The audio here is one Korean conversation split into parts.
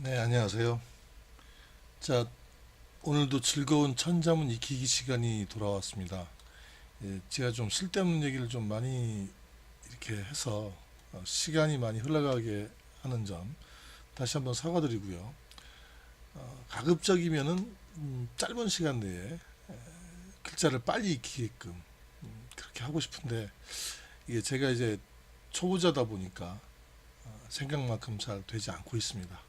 네, 안녕하세요. 자, 오늘도 즐거운 천자문 익히기 시간이 돌아왔습니다. 예, 제가 좀 쓸데없는 얘기를 좀 많이 이렇게 해서 시간이 많이 흘러가게 하는 점 다시 한번 사과드리고요. 가급적이면은 짧은 시간 내에 글자를 빨리 익히게끔 그렇게 하고 싶은데 이게 제가 이제 초보자다 보니까 생각만큼 잘 되지 않고 있습니다.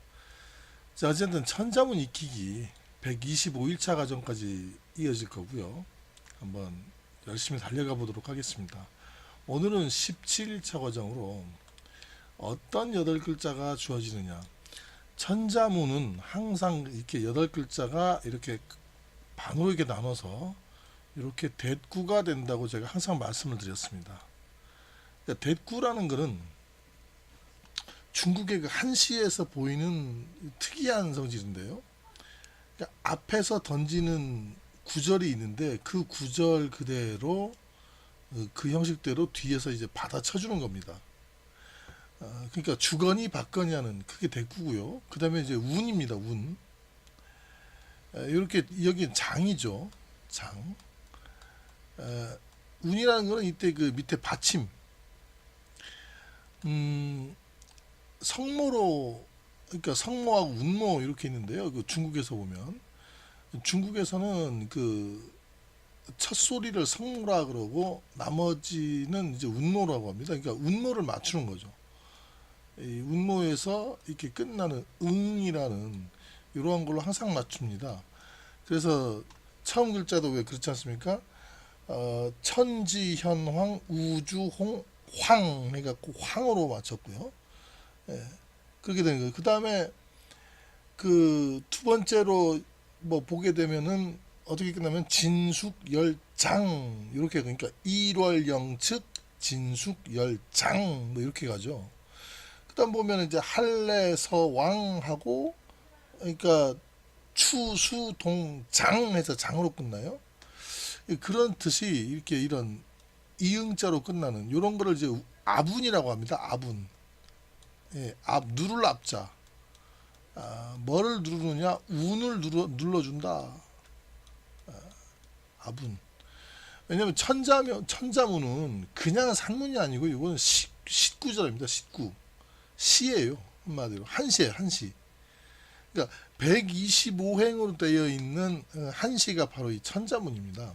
자, 어쨌든 천자문 익히기 125일차 과정까지 이어질 거고요. 한번 열심히 달려가 보도록 하겠습니다. 오늘은 17일차 과정으로 어떤 8글자가 주어지느냐. 천자문은 항상 이렇게 8글자가 이렇게 반으로 이렇게 나눠서 이렇게 대구가 된다고 제가 항상 말씀을 드렸습니다. 그러니까 대구라는 것은 중국의 그 한시에서 보이는 특이한 성질인데요. 그러니까 앞에서 던지는 구절이 있는데 그 구절 그대로 그 형식대로 뒤에서 이제 받아쳐주는 겁니다. 그러니까 주거니 받거니 하는 그게 대구고요. 그 다음에 이제 운입니다. 운. 이렇게 여기 장이죠. 장. 운이라는 거는 이때 그 밑에 받침. 음, 성모로 그러니까 성모하고 운모 이렇게 있는데요. 그 중국에서 보면 중국에서는 그 첫 소리를 성모라 그러고 나머지는 이제 운모라고 합니다. 그러니까 운모를 맞추는 거죠. 이 운모에서 이렇게 끝나는 응이라는 이러한 걸로 항상 맞춥니다. 그래서 처음 글자도 왜 그렇지 않습니까? 천지현황 우주홍 황 해갖고 황으로 맞췄고요. 예, 그렇게 되는 거예요. 그 다음에 그 두 번째로 뭐 보게 되면은 어떻게 끝나면 진숙열장 이렇게 그러니까 일월영측 진숙열장 뭐 이렇게 가죠. 그다음 보면 이제 할래서왕하고 그러니까 추수동장 해서 장으로 끝나요. 그런 뜻이 이렇게 이런 이응자로 끝나는 이런 거를 이제 아분이라고 합니다. 아분. 예, 누를 앞자. 뭐를 누르느냐? 운을 눌러준다. 아분. 왜냐면 천자문은 그냥 산문이 아니고 이거는 식구절입니다. 식구. 시예요. 한마디로 한시예요. 한시. 그러니까 125행으로 되어 있는 한시가 바로 이 천자문입니다.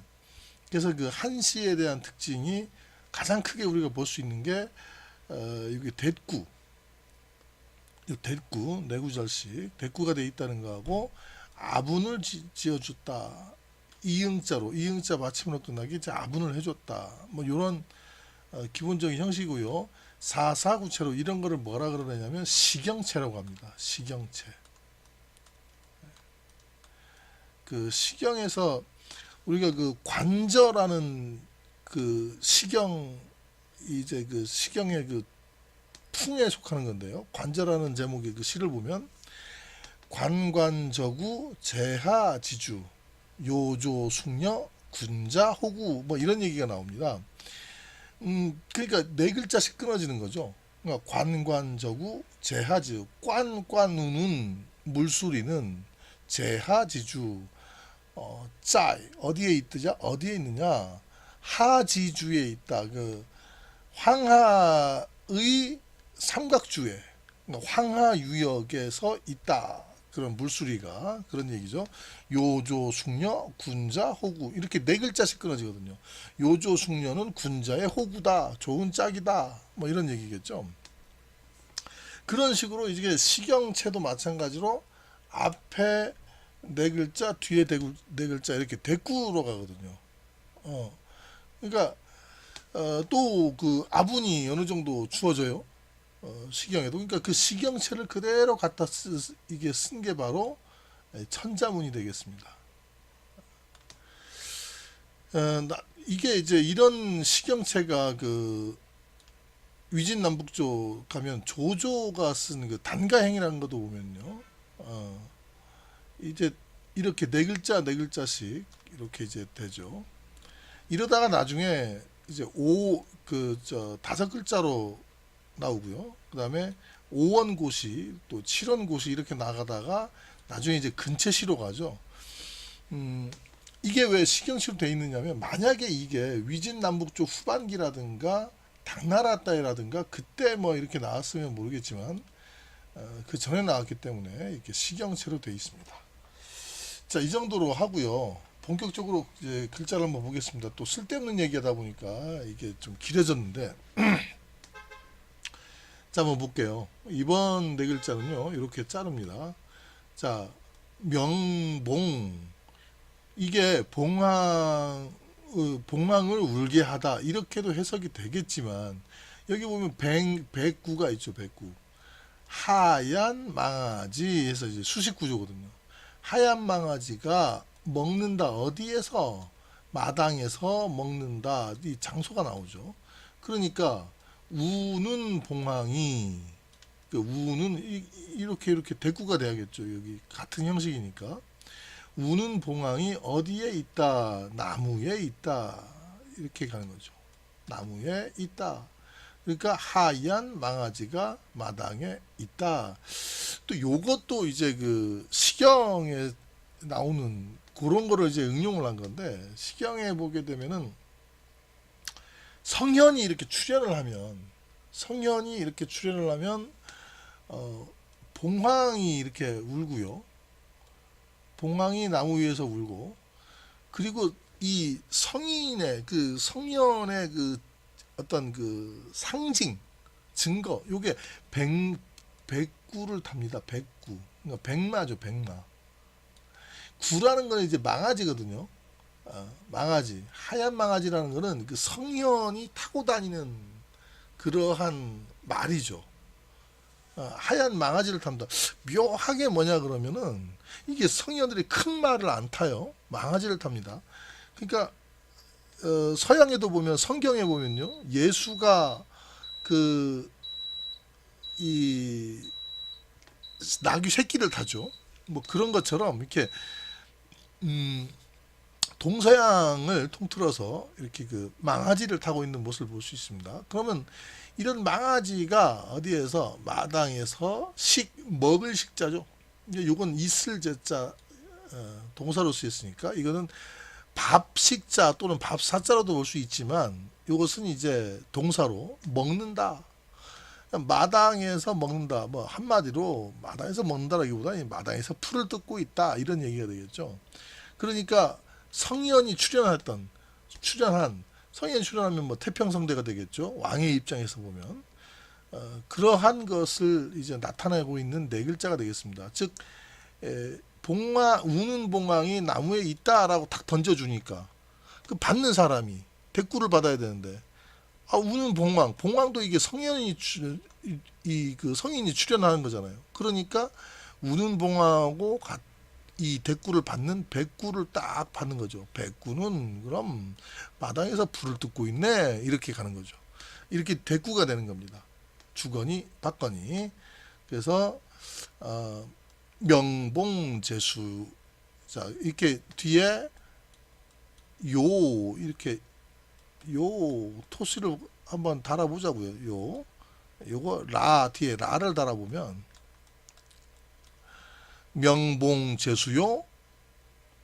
그래서 그 한시에 대한 특징이 가장 크게 우리가 볼 수 있는 게 여기 대구, 이 대구 내구절식 대구가 되어 있다는 거하고 아분을 지어줬다. 이응자 받침으로 끝나기 이제 아분을 해줬다. 뭐 이런 기본적인 형식이고요. 사사구체로 이런 거를 뭐라 그러냐면 시경체라고 합니다. 시경체. 그 시경에서 우리가 그 관저라는 그 시경 이제 그 시경의 그 풍에 속하는 건데요. 관저라는 제목의 그 시를 보면 관관저구 제하지주 요조숙녀 군자 호구 뭐 이런 얘기가 나옵니다. 그러니까 네 글자씩 끊어지는 거죠. 그러니까 관관저구 제하지 관관우는 물소리는 제하지주 짜 어디에 있느냐 어디에 있느냐 하지주에 있다. 그 황하의 삼각주에 그러니까 황하유역에서 있다. 그런 물수리가 그런 얘기죠. 요조 숙녀 군자 호구 이렇게 네 글자씩 끊어지거든요. 요조 숙녀는 군자의 호구다. 좋은 짝이다. 뭐 이런 얘기겠죠. 그런 식으로 이게 시경체도 마찬가지로 앞에 네 글자 뒤에 네 글자 이렇게 대꾸로 가거든요. 그러니까 또 그 아분이 어느 정도 주어져요. 시경에도 그러니까 그 시경체를 그대로 갖다 이게 쓴 게 바로 천자문이 되겠습니다. 이게 이제 이런 시경체가 그 위진남북조 가면 조조가 쓰는 그 단가행이라는 것도 보면요. 이제 이렇게 네 글자 네 글자씩 이렇게 이제 되죠. 이러다가 나중에 이제 다섯 글자로 나오고요. 그 다음에 5원고시 또 7원고시 이렇게 나가다가 나중에 이제 근체시로 가죠. 이게 왜 식경시로 돼 있느냐면 만약에 이게 위진남북 쪽 후반기라든가 당나라 때라든가 그때 뭐 이렇게 나왔으면 모르겠지만 그 전에 나왔기 때문에 이렇게 식경체로 돼 있습니다. 자, 이 정도로 하고요. 본격적으로 이제 글자를 한번 보겠습니다. 또 쓸데없는 얘기하다 보니까 이게 좀 길어졌는데 자, 한번 볼게요. 이번 네 글자는요, 이렇게 자릅니다. 자, 명봉. 이게 봉황을 울게 하다. 이렇게도 해석이 되겠지만, 여기 보면 백구가 있죠, 백구. 하얀 망아지 해서 이제 수식 구조거든요. 하얀 망아지가 먹는다. 어디에서? 마당에서 먹는다. 이 장소가 나오죠. 그러니까, 우는 봉황이 우는 이렇게 대꾸가 돼야겠죠. 여기 같은 형식이니까 우는 봉황이 어디에 있다? 나무에 있다. 이렇게 가는 거죠. 나무에 있다. 그러니까 하얀 망아지가 마당에 있다. 또 요것도 이제 그 시경에 나오는 그런 거를 이제 응용을 한 건데 시경에 보게 되면은 성현이 이렇게 출연을 하면 봉황이 이렇게 울고요. 봉황이 나무 위에서 울고 그리고 이 성인의 그 성현의 그 어떤 그 상징 증거 요게 백구를 탑니다. 백구. 그러니까 백마죠, 백마. 구라는 건 이제 망아지거든요. 망아지, 하얀 망아지라는 거는 그 성현이 타고 다니는 그러한 말이죠. 하얀 망아지를 탄다. 묘하게 뭐냐 그러면은 이게 성현들이 큰 말을 안 타요. 망아지를 탑니다. 그러니까 서양에도 보면 성경에 보면요, 예수가 그 이 나귀 새끼를 타죠. 뭐 그런 것처럼 이렇게 동서양을 통틀어서 이렇게 그 망아지를 타고 있는 모습을 볼 수 있습니다. 그러면 이런 망아지가 어디에서 마당에서 먹을 식자죠. 이건 있을 제자 동사로 쓰였으니까 이거는 밥식자 또는 밥사자로도 볼 수 있지만 이것은 이제 동사로 먹는다. 마당에서 먹는다. 뭐 한마디로 마당에서 먹는다라기보다 마당에서 풀을 뜯고 있다 이런 얘기가 되겠죠. 그러니까 성현이 출연한 성현이 출연하면 뭐 태평성대가 되겠죠. 왕의 입장에서 보면 그러한 것을 이제 나타내고 있는 네 글자가 되겠습니다. 즉 우는 봉황이 나무에 있다라고 딱 던져주니까 그 받는 사람이 대꾸를 받아야 되는데 우는 봉황도 이게 성현이 그 성인이 출연하는 거잖아요. 그러니까 우는 봉황하고 이 대꾸를 받는 백구를 딱 받는 거죠. 백구는 그럼 마당에서 불을 뜯고 있네. 이렇게 가는 거죠. 이렇게 대꾸가 되는 겁니다. 주거니 받거니. 그래서 명봉제수. 자, 이렇게 뒤에 이렇게 토시를 한번 달아보자고요. 요거 뒤에 라를 달아보면 명봉제수요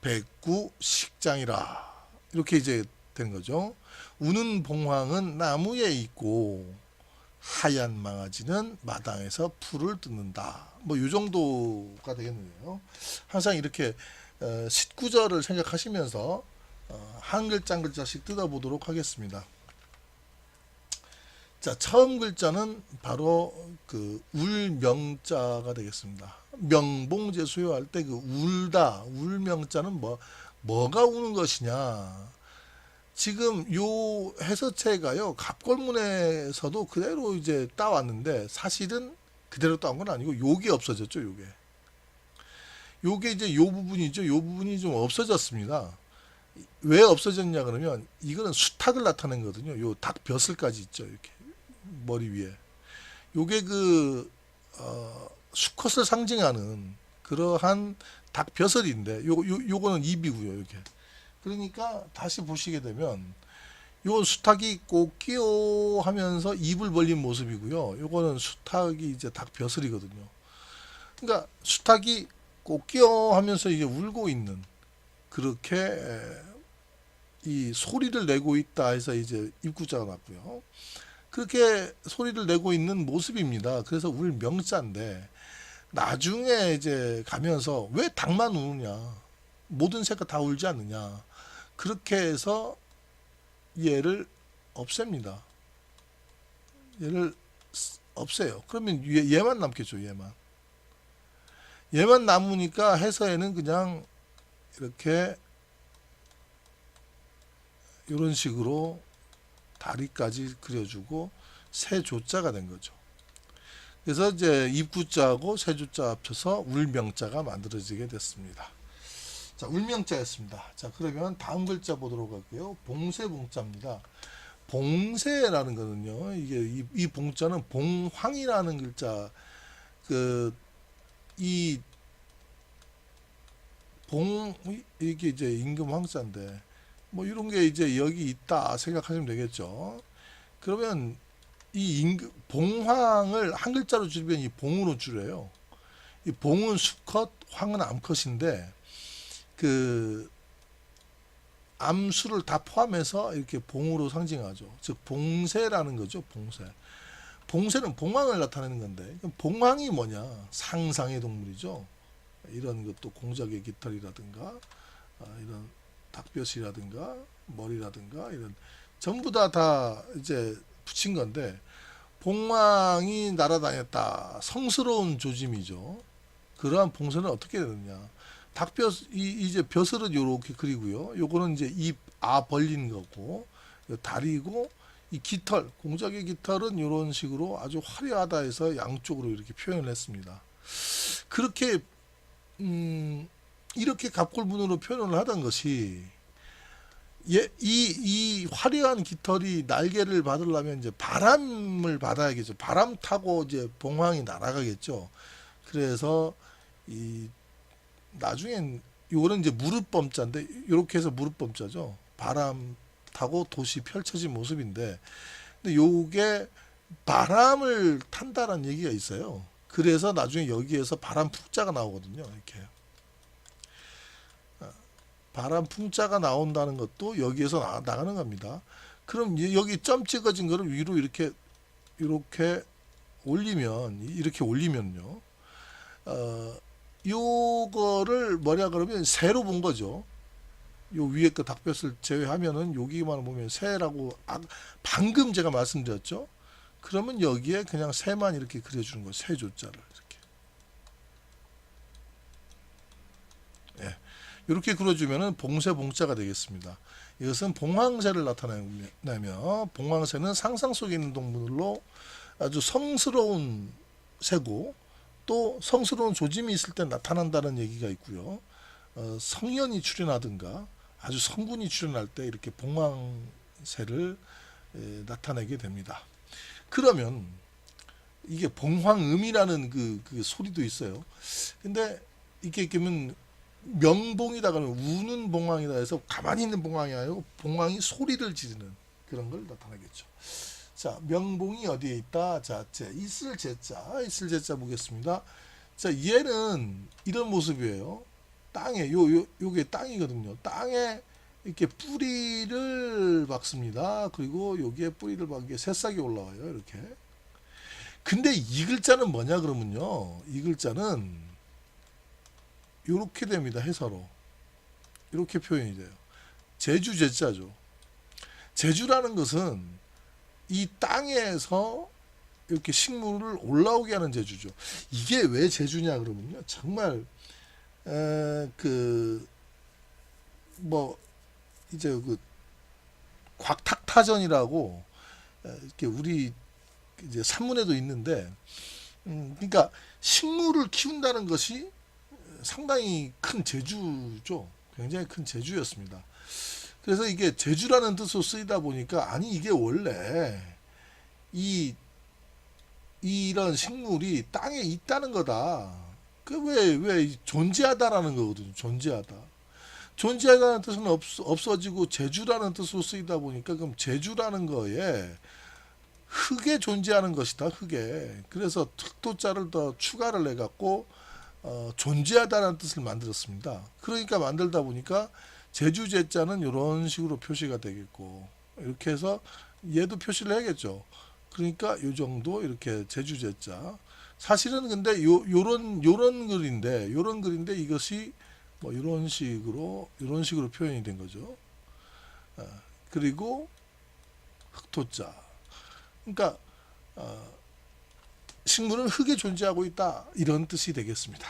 백구 식장이라 이렇게 이제 되는 거죠. 우는 봉황은 나무에 있고 하얀 망아지는 마당에서 풀을 뜯는다. 뭐 이 정도가 되겠네요. 항상 이렇게 19절을 생각하시면서 한 글자 한 글자씩 뜯어보도록 하겠습니다. 자, 처음 글자는 바로 그 울명자가 되겠습니다. 명봉제수요 할 때 그 울명자는 뭐가 우는 것이냐. 지금 요 해서체가요, 갑골문에서도 그대로 이제 따왔는데 사실은 그대로 따온 건 아니고 요게 없어졌죠, 요게 이제 요 부분이죠. 요 부분이 좀 없어졌습니다. 왜 없어졌냐 그러면 이거는 수탉을 나타낸 거거든요. 요 닭 벼슬까지 있죠. 이렇게 머리 위에. 요게 그 수컷을 상징하는 그러한 닭 벼슬인데 요거는 입이고요. 이렇게. 그러니까 다시 보시게 되면 요 수탉이 꼬끼요 하면서 입을 벌린 모습이고요. 요거는 수탉이 이제 닭벼슬이거든요. 그러니까 수탉이 꼬끼요 하면서 이제 울고 있는 그렇게 이 소리를 내고 있다 해서 이제 입구자가 났고요. 그렇게 소리를 내고 있는 모습입니다. 그래서 울명자인데 나중에 이제 가면서 왜 닭만 우느냐, 모든 새가 다 울지 않느냐, 그렇게 해서 얘를 없앱니다. 얘를 없애요. 그러면 얘만 남겠죠. 얘만 남으니까 해서에는 그냥 이렇게 이런 식으로 다리까지 그려주고 세조자가 된 거죠. 그래서 이제 입구자하고 세조자 합쳐서 울명자가 만들어지게 됐습니다. 자, 울명자였습니다. 자, 그러면 다음 글자 보도록 할게요. 봉쇄봉자입니다. 봉쇄라는 거는요, 이 봉자는 봉황이라는 글자, 이 이게 이제 임금 황자인데, 뭐 이런 게 이제 여기 있다 생각하시면 되겠죠. 그러면 이 봉황을 한 글자로 줄이면 이 봉으로 줄여요. 이 봉은 수컷, 황은 암컷인데 그 암수를 다 포함해서 이렇게 봉으로 상징하죠. 즉 봉쇄라는 거죠. 봉쇄는 봉황을 나타내는 건데, 봉황이 뭐냐? 상상의 동물이죠. 이런 것도 공작의 깃털이라든가 이런 닭벼슬이라든가 머리라든가 이런 전부 다 이제 붙인 건데, 봉황이 날아다녔다. 성스러운 조짐이죠. 그러한 봉쇄는 어떻게 되느냐? 이제 벼슬은 요렇게 그리고요. 요거는 이제 입 벌린 거고, 다리고, 이 깃털, 공작의 깃털은 이런 식으로 아주 화려하다 해서 양쪽으로 이렇게 표현을 했습니다. 그렇게 이렇게 갑골문으로 표현을 하던 것이 이 화려한 깃털이 날개를 받으려면 이제 바람을 받아야겠죠. 바람 타고 이제 봉황이 날아가겠죠. 그래서 이 나중엔 요거는 이제 무릎범자인데, 이렇게 해서 무릎범자죠. 바람 타고 돛이 펼쳐진 모습인데, 근데 요게 바람을 탄다는 얘기가 있어요. 그래서 나중에 여기에서 바람 풍자가 나오거든요. 이렇게 바람 풍자가 나온다는 것도 여기에서 나가는 겁니다. 그럼 여기 점 찍어진 거를 위로 이렇게 올리면, 이렇게 올리면요, 요거를 뭐냐 그러면 새로 본 거죠. 요 위에 거 닭볕을 제외하면은 여기만 보면 새라고 방금 제가 말씀드렸죠. 그러면 여기에 그냥 새만 이렇게 그려주는 거예요. 새조자를 이렇게. 예. 이렇게 그려주면은 봉쇄봉자가 되겠습니다. 이것은 봉황새를 나타내며, 봉황새는 상상 속에 있는 동물로 아주 성스러운 새고, 또 성스러운 조짐이 있을 때 나타난다는 얘기가 있고요. 성현이 출현하든가 아주 성군이 출현할 때 이렇게 봉황새를 나타내게 됩니다. 그러면 이게 봉황음이라는 그 소리도 있어요. 근데 이게 그러면 명봉이다 그러면 우는 봉황이다 해서 가만히 있는 봉황이 아니고 봉황이 소리를 지르는 그런 걸 나타내겠죠. 자, 명봉이 어디에 있다? 자, 있을 제자 보겠습니다. 자, 얘는 이런 모습이에요. 땅에 요게 땅이거든요. 땅에 이렇게 뿌리를 박습니다. 그리고 여기에 뿌리를 박은 새싹이 올라와요. 이렇게. 근데 이 글자는 뭐냐 그러면요, 이 글자는 이렇게 됩니다. 해서로 이렇게 표현이 돼요. 제주 제자죠. 제주라는 것은 이 땅에서 이렇게 식물을 올라오게 하는 제주죠. 이게 왜 제주냐 그러면요, 정말 이제 곽탁타전이라고 이렇게 우리 이제 산문에도 있는데, 그러니까 식물을 키운다는 것이 상당히 큰 제주죠. 굉장히 큰 제주였습니다. 그래서 이게 제주라는 뜻으로 쓰이다 보니까, 아니 이게 원래 이런 식물이 땅에 있다는 거다. 왜 존재하다라는 거거든요. 존재하다. 존재하다는 뜻은 없어지고 제주라는 뜻으로 쓰이다 보니까 그럼 제주라는 거에 흙에 존재하는 것이다. 흙에. 그래서 흑도자를 더 추가를 해갖고 존재하다는 뜻을 만들었습니다. 그러니까 만들다 보니까 제주제자는 이런 식으로 표시가 되겠고 이렇게 해서 얘도 표시를 해야겠죠. 그러니까 이 정도 이렇게 제주제자. 사실은 근데 요런 글인데 이것이 뭐 이런 식으로 표현이 된 거죠. 그리고 흑토자. 그러니까 식물은 흙에 존재하고 있다 이런 뜻이 되겠습니다.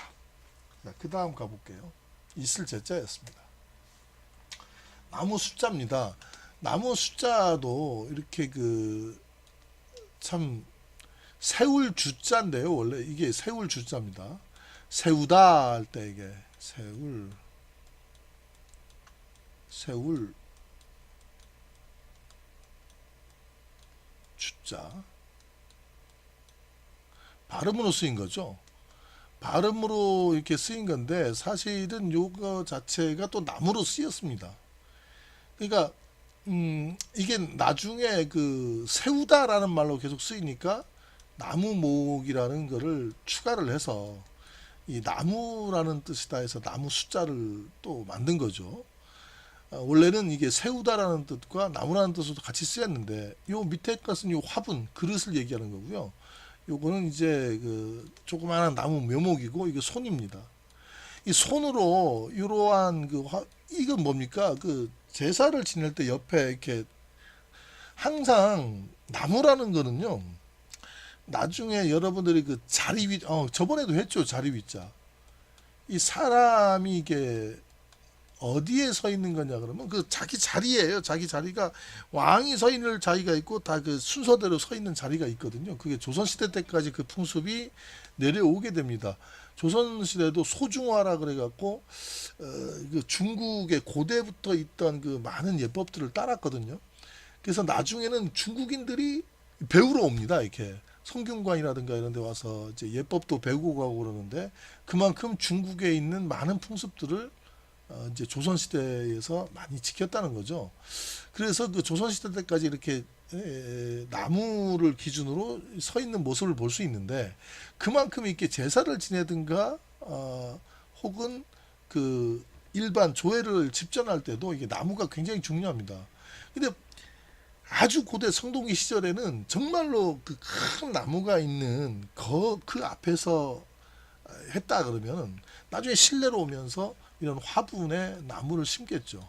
그 다음 가볼게요. 있을 제자였습니다. 나무 숫자입니다. 나무 숫자도 이렇게 참 세울 주자인데요. 원래 이게 세울 주자입니다. 세우다 할 때 이게 세울 주자. 발음으로 쓰인 거죠. 발음으로 이렇게 쓰인 건데 사실은 요거 자체가 또 나무로 쓰였습니다. 그러니까 이게 나중에 세우다라는 말로 계속 쓰이니까 나무목이라는 거를 추가를 해서 이 나무라는 뜻이다 해서 나무 숫자를 또 만든 거죠. 원래는 이게 세우다라는 뜻과 나무라는 뜻으로 같이 쓰였는데 요 밑에 것은 요 화분 그릇을 얘기하는 거고요. 요거는 이제 조그마한 나무 묘목이고 이거 손입니다. 이 손으로 이러한 이건 뭡니까? 제사를 지낼 때 옆에 이렇게 항상 나무라는 거는요. 나중에 여러분들이 자리 위 저번에도 했죠. 자리 위자. 이 사람이 이게 어디에 서 있는 거냐 그러면 자기 자리예요. 자기 자리가 왕이 서 있는 자리가 있고 다 순서대로 서 있는 자리가 있거든요. 그게 조선시대 때까지 그 풍습이 내려오게 됩니다. 조선시대도 소중화라 그래갖고 중국의 고대부터 있던 많은 예법들을 따랐거든요. 그래서 나중에는 중국인들이 배우러 옵니다. 이렇게 성균관이라든가 이런 데 와서 이제 예법도 배우고 가고 그러는데 그만큼 중국에 있는 많은 풍습들을 이제 조선시대에서 많이 지켰다는 거죠. 그래서 조선시대 때까지 이렇게 나무를 기준으로 서 있는 모습을 볼 수 있는데 그만큼 이렇게 제사를 지내든가 혹은 일반 조회를 집전할 때도 이게 나무가 굉장히 중요합니다. 근데 아주 고대 성동기 시절에는 정말로 큰 나무가 있는 그 앞에서 했다 그러면 나중에 실내로 오면서 이런 화분에 나무를 심겠죠.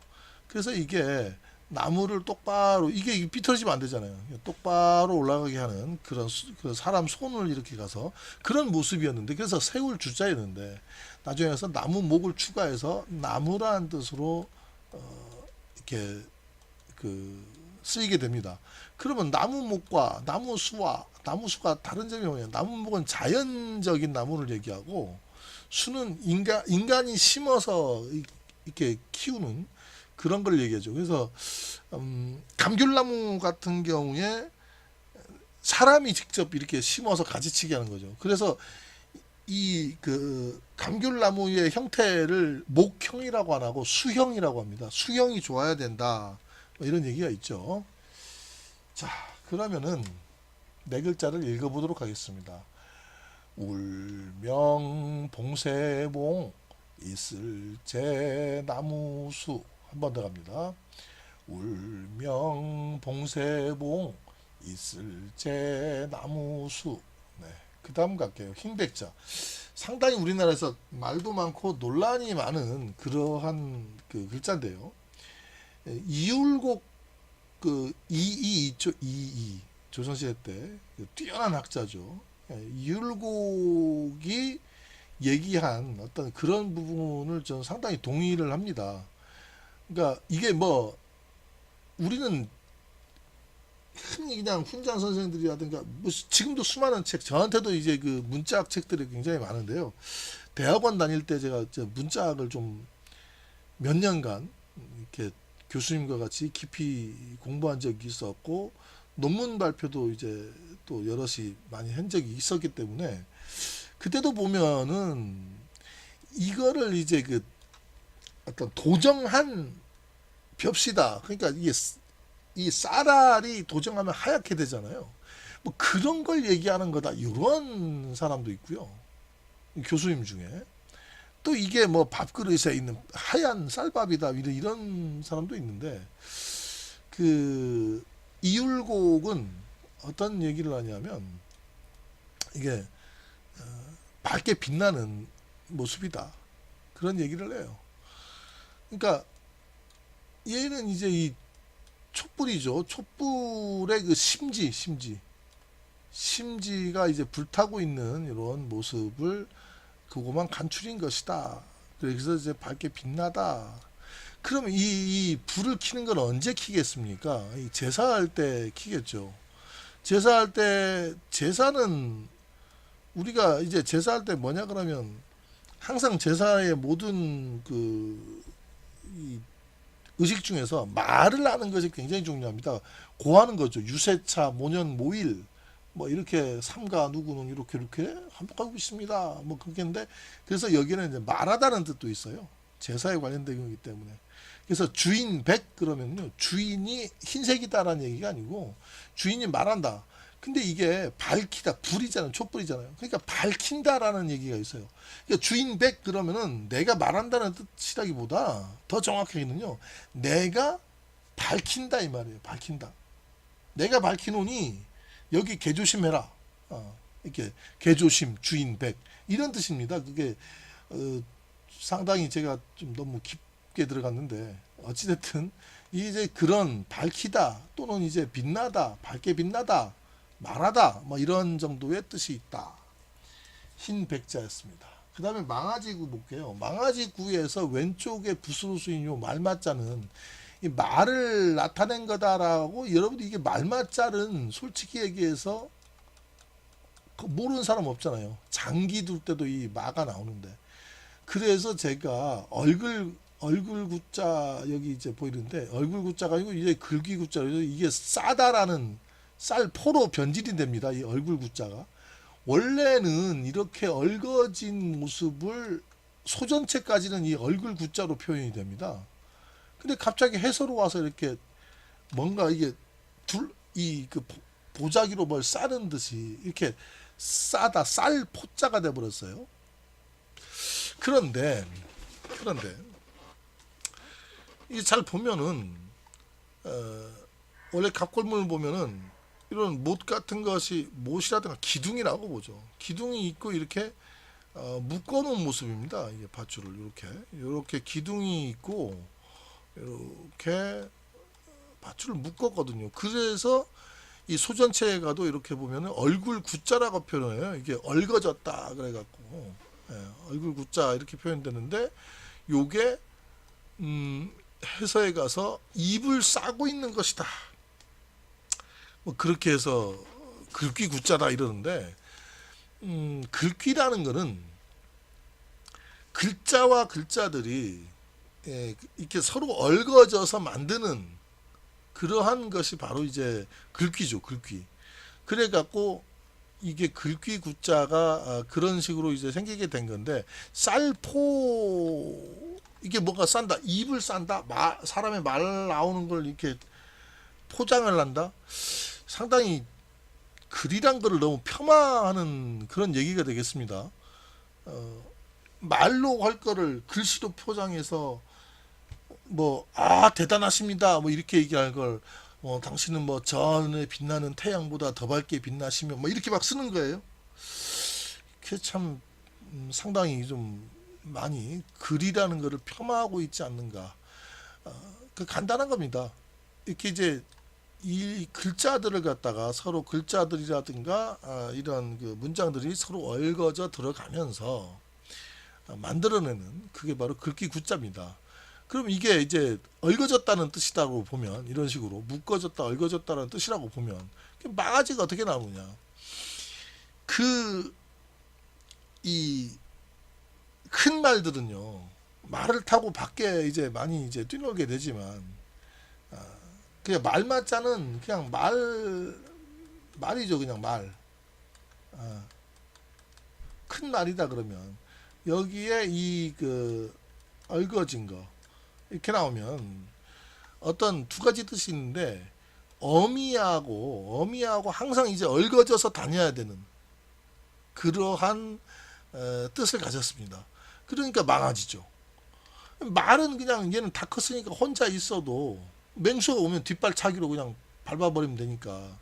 그래서 이게 나무를 똑바로 이게 비틀어지면 안 되잖아요. 똑바로 올라가게 하는 그런 사람 손을 이렇게 가서 그런 모습이었는데 그래서 세울 주자였는데 나중에 가서 나무 목을 추가해서 나무라는 뜻으로 이렇게 쓰이게 됩니다. 그러면 나무목과 나무수가 다른 점이 뭐냐면 나무목은 자연적인 나무를 얘기하고 수는 인간이 심어서 이렇게 키우는 그런 걸 얘기하죠. 그래서 감귤나무 같은 경우에 사람이 직접 이렇게 심어서 가지치기 하는 거죠. 그래서 이 감귤나무의 형태를 목형이라고 안 하고 수형이라고 합니다. 수형이 좋아야 된다. 이런 얘기가 있죠. 자, 그러면은 네 글자를 읽어보도록 하겠습니다. 울명 봉쇄봉 있을제 나무수. 한 번 더 갑니다. 울명 봉쇄봉 있을제 나무수. 네, 그 다음 갈게요. 흰백자. 상당히 우리나라에서 말도 많고 논란이 많은 그러한 글자인데요. 이율곡 이이 있죠. 이이 조선시대 때 뛰어난 학자죠. 이율곡이 얘기한 어떤 그런 부분을 저는 상당히 동의를 합니다. 그러니까 이게 우리는 흔히 그냥 훈장 선생들이라든가 지금도 수많은 책 저한테도 이제 문자학 책들이 굉장히 많은데요. 대학원 다닐 때 제가 문자학을 좀 몇 년간 이렇게 교수님과 같이 깊이 공부한 적이 있었고 논문 발표도 이제 또 여럿이 많이 한 적이 있었기 때문에 그때도 보면은 이거를 이제 어떤 도정한 벽시다. 그러니까 이게 이 쌀알이 도정하면 하얗게 되잖아요. 뭐 그런 걸 얘기하는 거다. 이런 사람도 있고요. 교수님 중에. 또 이게 뭐 밥그릇에 있는 하얀 쌀밥이다. 이런 사람도 있는데, 그 이율곡은 어떤 얘기를 하냐면, 이게 밝게 빛나는 모습이다. 그런 얘기를 해요. 그러니까 얘는 이제 이 촛불이죠. 촛불의 그 심지가 이제 불타고 있는 이런 모습을 그거만 간추린 것이다. 그래서 이제 밝게 빛나다. 그럼 이 불을 켜는 건 언제 켜겠습니까? 이 제사할 때 켜겠죠. 제사할 때, 제사는 우리가 이제 제사할 때 뭐냐 그러면 항상 제사의 모든 이 의식 중에서 말을 하는 것이 굉장히 중요합니다. 고하는 거죠. 유세차, 모년, 모일, 뭐 이렇게 삼가 누구는 이렇게 한복하고 있습니다. 뭐 그렇게인데, 그래서 여기는 이제 말하다는 뜻도 있어요. 제사에 관련된 거기 때문에. 그래서 주인 백 그러면요, 주인이 흰색이다라는 얘기가 아니고 주인이 말한다. 근데 이게 밝히다, 불이잖아요. 촛불이잖아요. 그러니까 밝힌다라는 얘기가 있어요. 그러니까 주인 백 그러면은 내가 말한다는 뜻이라기보다 더 정확하게는요, 내가 밝힌다 이 말이에요. 밝힌다. 내가 밝히노니 여기 개조심해라. 이렇게 개조심, 주인 백 이런 뜻입니다. 그게 상당히 제가 좀 너무 깊게 들어갔는데, 어찌됐든 이제 그런 밝히다 또는 이제 빛나다, 밝게 빛나다, 말하다 뭐 이런 정도의 뜻이 있다. 흰 백자였습니다. 그 다음에 망아지구 볼게요. 망아지구에서 왼쪽에 붓으로 쓰인 요 말맞자는 이 말을 나타낸 거다라고, 여러분들 이게 말맞자는 솔직히 얘기해서 모르는 사람 없잖아요. 장기 둘 때도 이 마가 나오는데, 그래서 제가 얼굴 구자 여기 이제 보이는데, 얼굴 구자가 아니고 이제 글귀 구자로, 이게 싸다라는 쌀포로 변질이 됩니다. 이 얼굴 구자가 원래는 이렇게 얽어진 모습을 소전체까지는 이 얼굴 구자로 표현이 됩니다. 근데 갑자기 해서로 와서 이렇게 뭔가 이게 이그 보자기로 뭘 싸는 듯이 이렇게 싸다, 쌀 포자가 돼 버렸어요. 그런데 이게 잘 보면은 원래 갑골문을 보면은 이런 못 같은 것이, 못이라든가 기둥이라고 보죠. 기둥이 있고 이렇게 묶어놓은 모습입니다. 이게 밧줄을 이렇게 기둥이 있고 이렇게 밧줄을 묶었거든요. 그래서 이 소전체에 가도 이렇게 보면은 얼굴 구자라고 표현해요. 이게 얽어졌다 그래갖고, 얼굴 구자 이렇게 표현되는데, 요게 해서에 가서 입을 싸고 있는 것이다. 뭐 그렇게 해서 글귀 구자다 이러는데, 글귀라는 거는 글자와 글자들이 이렇게 서로 얽어져서 만드는 그러한 것이 바로 이제 글귀죠, 글귀. 그래 갖고 이게 글귀 구자가 그런 식으로 이제 생기게 된 건데, 쌀포, 이게 뭐가 싼다, 입을 싼다, 사람의 말 나오는 걸 이렇게 포장을 한다. 상당히 글이란 거를 너무 폄하하는 그런 얘기가 되겠습니다. 말로 할 거를 글씨로 포장해서 뭐 대단하십니다 뭐 이렇게 얘기할 걸, 당신은 뭐 전에 빛나는 태양보다 더 밝게 빛나시며 뭐 이렇게 막 쓰는 거예요. 그게 참 상당히 좀 많이 글이라는 거를 폄하하고 있지 않는가. 그 간단한 겁니다. 이렇게 이제 이 글자들을 갖다가 서로 글자들이라든가 이런 그 문장들이 서로 얽어져 들어가면서 만들어내는, 그게 바로 글귀 구자입니다. 그럼 이게 이제 얽어졌다는 뜻이라고 보면, 이런 식으로 묶어졌다, 얽어졌다는 뜻이라고 보면 망아지가 어떻게 나오느냐. 이 큰 말들은요, 말을 타고 밖에 이제 많이 이제 뛰놀게 되지만, 그냥 말맞자는 그냥 말이죠. 그냥 말. 큰 말이다 그러면 여기에 이 그 얽어진 거, 이렇게 나오면 어떤 두 가지 뜻이 있는데 어미하고 항상 이제 얽어져서 다녀야 되는 그러한 뜻을 가졌습니다. 그러니까 망아지죠. 말은 그냥 얘는 다 컸으니까 혼자 있어도 맹수가 오면 뒷발차기로 그냥 밟아버리면 되니까.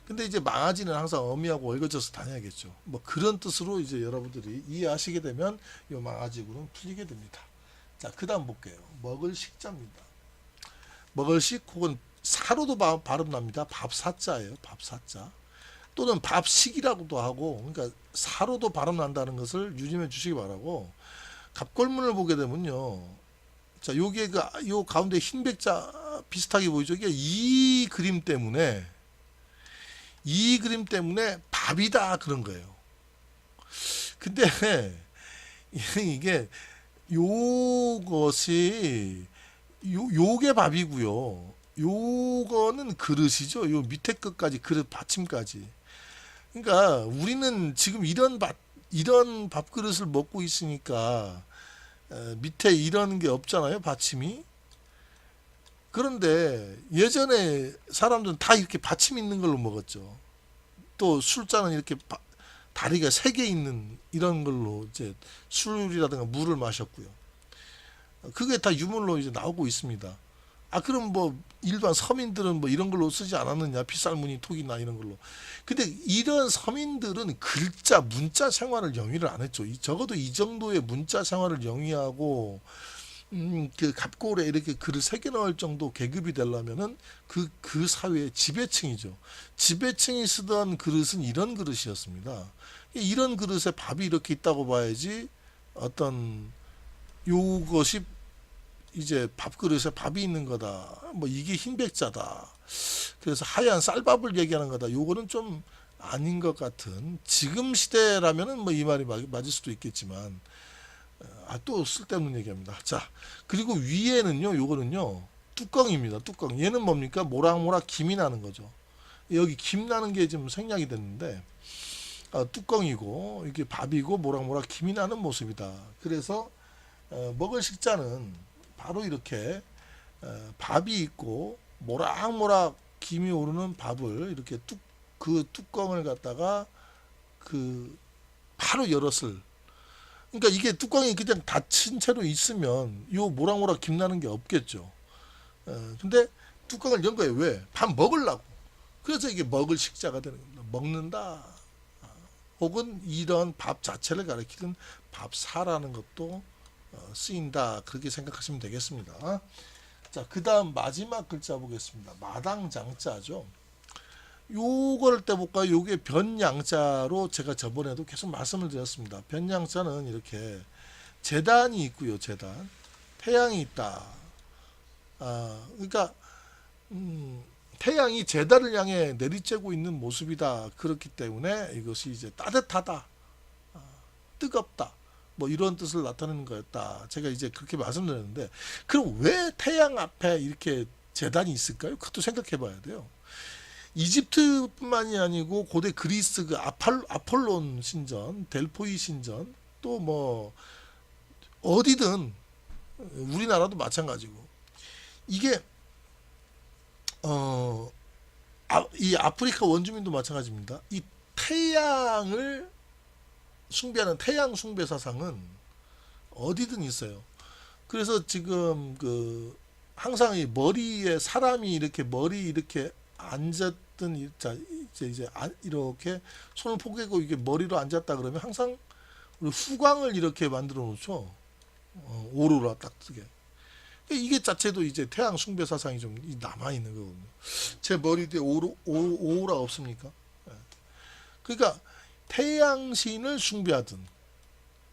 근데 이제 망아지는 항상 어미하고 얽어져서 다녀야겠죠. 뭐 그런 뜻으로 이제 여러분들이 이해하시게 되면 이 망아지구는 풀리게 됩니다. 자, 그 다음 볼게요. 먹을 식자입니다. 먹을 식 혹은 사로도 발음 납니다. 밥사자예요. 밥사자. 또는 밥식이라고도 하고, 그러니까 사로도 발음 난다는 것을 유념해 주시기 바라고. 갑골문을 보게 되면요. 자, 요게 요 가운데 흰 백자 비슷하게 보이죠? 이게 이 그림 때문에 밥이다 그런 거예요. 근데 이게 요것이 요게 밥이고요. 요거는 그릇이죠. 요 밑에 끝까지 그릇 받침까지. 그러니까 우리는 지금 이런 밥그릇을 먹고 있으니까 밑에 이런 게 없잖아요. 받침이. 그런데 예전에 사람들은 다 이렇게 받침 있는 걸로 먹었죠. 또 술잔은 이렇게 다리가 세 개 있는 이런 걸로 이제 술이라든가 물을 마셨고요. 그게 다 유물로 이제 나오고 있습니다. 아, 그럼 뭐 일반 서민들은 뭐 이런 걸로 쓰지 않았느냐? 빗살무늬 톡이나 이런 걸로. 근데 이런 서민들은 글자 문자 생활을 영위를 안 했죠. 적어도 이 정도의 문자 생활을 영위하고 그 갑골에 이렇게 글을 새겨 넣을 정도 계급이 되려면은 그 사회의 지배층이죠. 지배층이 쓰던 그릇은 이런 그릇이었습니다. 이런 그릇에 밥이 이렇게 있다고 봐야지 어떤 요것이 이제 밥그릇에 밥이 있는 거다. 뭐 이게 흰백자다. 그래서 하얀 쌀밥을 얘기하는 거다. 요거는 좀 아닌 것 같은. 지금 시대라면은 뭐 이 말이 맞을 수도 있겠지만 또 쓸데없는 얘기합니다. 자, 그리고 위에는요, 요거는요 뚜껑입니다. 뚜껑. 얘는 뭡니까? 모락모락 김이 나는 거죠. 여기 김 나는 게 좀 생략이 됐는데 뚜껑이고 이게 밥이고 모락모락 김이 나는 모습이다. 그래서 먹을 식자는 바로 이렇게 밥이 있고 모락모락 김이 오르는 밥을 이렇게 그 뚜껑을 갖다가 그 바로 열었을. 그러니까 이게 뚜껑이 그냥 닫힌 채로 있으면 요 모락모락 김 나는 게 없겠죠. 근데 뚜껑을 연 거예요. 왜? 밥 먹으려고. 그래서 이게 먹을 식자가 되는 겁니다. 먹는다. 혹은 이런 밥 자체를 가리키는 밥사라는 것도 쓰인다. 그렇게 생각하시면 되겠습니다. 자, 그 다음 마지막 글자 보겠습니다. 마당장자죠. 요걸 때 볼까요? 요게 변양자로 제가 저번에도 계속 말씀을 드렸습니다. 변양자는 이렇게 재단이 있고요. 재단. 태양이 있다. 그러니까 태양이 재단을 향해 내리쬐고 있는 모습이다. 그렇기 때문에 이것이 이제 따뜻하다. 뜨겁다. 뭐 이런 뜻을 나타내는 거였다. 제가 이제 그렇게 말씀드렸는데 그럼 왜 태양 앞에 이렇게 재단이 있을까요? 그것도 생각해 봐야 돼요. 이집트뿐만이 아니고 고대 그리스 그 아폴론 신전, 델포이 신전 또 뭐 어디든 우리나라도 마찬가지고 이게 이 아프리카 원주민도 마찬가지입니다. 이 태양을 숭배하는 태양 숭배 사상은 어디든 있어요. 그래서 지금 그 항상 이 머리에 사람이 이렇게 머리 이렇게 앉았던 이제 이렇게 손을 포개고 이게 머리로 앉았다 그러면 항상 우리 후광을 이렇게 만들어 놓죠. 오로라 딱 뜨게. 이게 자체도 이제 태양 숭배 사상이 좀 남아 있는 거거든요. 제 머리 뒤에 오라 없습니까? 그러니까 태양신을 숭배하던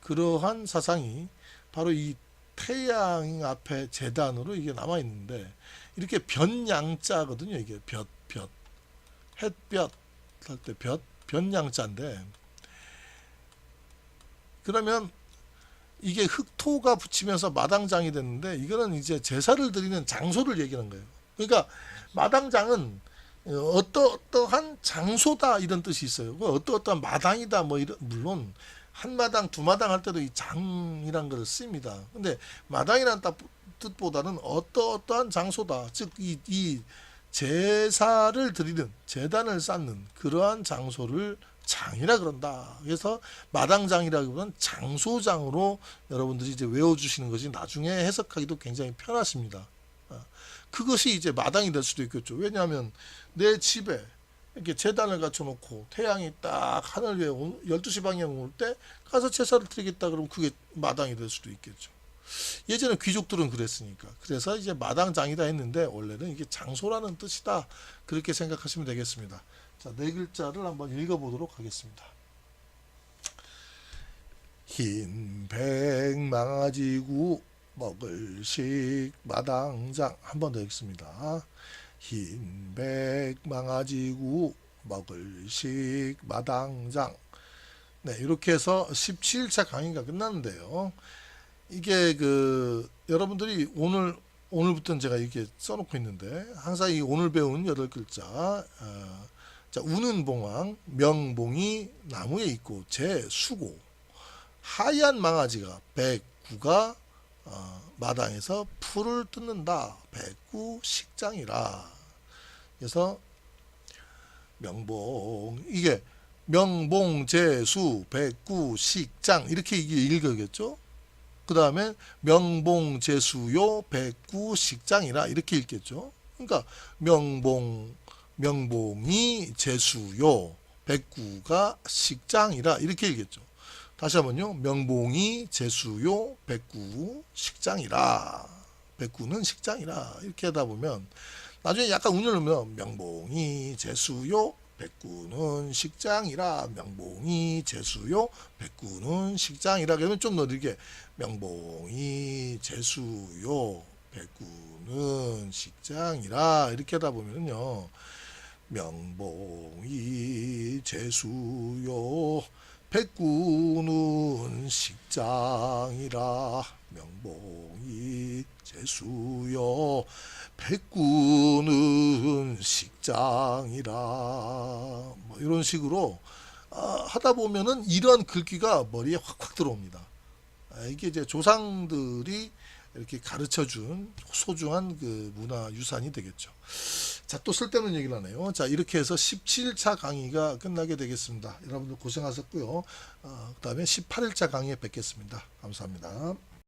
그러한 사상이 바로 이 태양 앞에 재단으로 이게 남아 있는데 이렇게 변양자거든요. 이게 햇볕 할 때 변양자인데 그러면 이게 흑토가 붙이면서 마당장이 됐는데 이거는 이제 제사를 드리는 장소를 얘기하는 거예요. 그러니까 마당장은 어떠한 장소다 이런 뜻이 있어요. 어떠한 마당이다 뭐 이런 물론 한 마당 두 마당 할 때도 이 장이란 걸 씁니다. 근데 마당이란 뜻보다는 어떠한 장소다. 즉 이 제사를 드리는 제단을 쌓는 그러한 장소를 장이라 그런다. 그래서 마당장이라기보다는 장소장으로 여러분들이 이제 외워주시는 것이 나중에 해석하기도 굉장히 편하십니다. 그것이 이제 마당이 될 수도 있겠죠. 왜냐하면 내 집에 이렇게 제단을 갖춰놓고 태양이 딱 하늘 위에 12시 방향 올 때 가서 제사를 드리겠다 그러면 그게 마당이 될 수도 있겠죠. 예전에 귀족들은 그랬으니까. 그래서 이제 마당장이다 했는데 원래는 이게 장소라는 뜻이다. 그렇게 생각하시면 되겠습니다. 자, 네 글자를 한번 읽어보도록 하겠습니다. 흰백 망아지구 먹을식 마당장. 한 번 더 읽습니다. 흰백 망아지구 먹을식 마당장. 네, 이렇게 해서 17차 강의가 끝났는데요. 이게 여러분들이 오늘부터는 제가 이렇게 써놓고 있는데 항상 이 오늘 배운 8글자 자, 우는 봉황, 명봉이 나무에 있고 제수고 하얀 망아지가 백구가 마당에서 풀을 뜯는다. 백구 식장이라. 그래서 명봉 이게 명봉 제수 백구 식장 이렇게 이게 읽어야겠죠. 그 다음에 명봉 제수요 백구 식장이라 이렇게 읽겠죠. 그러니까 명봉이 제수요 백구가 식장이라 이렇게 읽겠죠. 다시 한번요. 명봉이 제수요 백구 식장이라. 백구는 식장이라. 이렇게 하다 보면 나중에 약간 운을 넣으면 명봉이 제수요 백구는 식장이라. 명봉이 제수요 백구는 식장이라. 그러면 좀 느리게 명봉이 제수요 백구는 식장이라. 이렇게 하다 보면요. 명봉이 제수요 백구는 식장이라. 명봉이 제수요 백구는 식장이라. 뭐 이런 식으로 하다 보면은 이런 글귀가 머리에 확확 들어옵니다. 이게 이제 조상들이 이렇게 가르쳐준 소중한 그 문화 유산이 되겠죠. 자, 또 쓸데없는 얘기를 하네요. 자, 이렇게 해서 17차 강의가 끝나게 되겠습니다. 여러분들 고생하셨고요. 그 다음에 18일차 강의에 뵙겠습니다. 감사합니다.